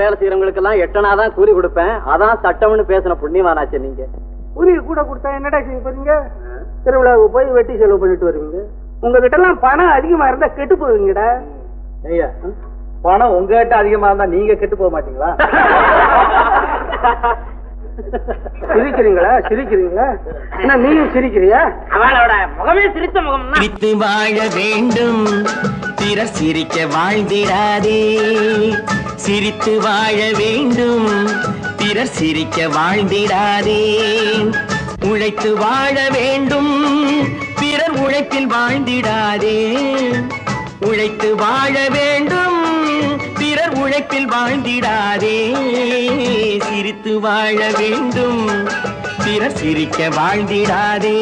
வேலை செய்யறவங்களுக்கு எல்லாம் எட்டனாதான் கூலி கொடுப்பேன். அதான் சட்டம்னு பேசின புண்ணியமானாச்சு. நீங்க கூலி கூட கொடுத்தா என்னடா செய்ய போறீங்க? திருவிழாவுக்கு போய் வெட்டி செலவு பண்ணிட்டு வருவீங்க. உங்ககிட்ட எல்லாம் பணம் அதிகமா இருந்தா கெட்டு போவீங்கடா. ஐயா, பணம் உங்ககிட்ட அதிகமா இருந்தா நீங்க கெட்டு போக மாட்டீங்களா? சிரிக்கிறீங்களா? சிரிக்கிறீங்களா? என்ன நீயும் சிரிக்கிறியா? அவளோட முகமே சிரித்த முகம். சிரித்து வாழ வேண்டும், பிறர் சிரிக்க வாழ்ந்திடாதே. சிரித்து வாழ வேண்டும், பிறர் சிரிக்க வாழ்ந்திடாதே. உழைத்து வாழ வேண்டும், பிறர் உழைப்பில் வாழ்ந்திடாதே. உழைத்து வாழ வேண்டும், பிறர் உழைப்பில் வாழ்ந்திடாதே. சிரித்து வாழ வேண்டும், பிறர் சிரிக்க வாழ்ந்திடாதே.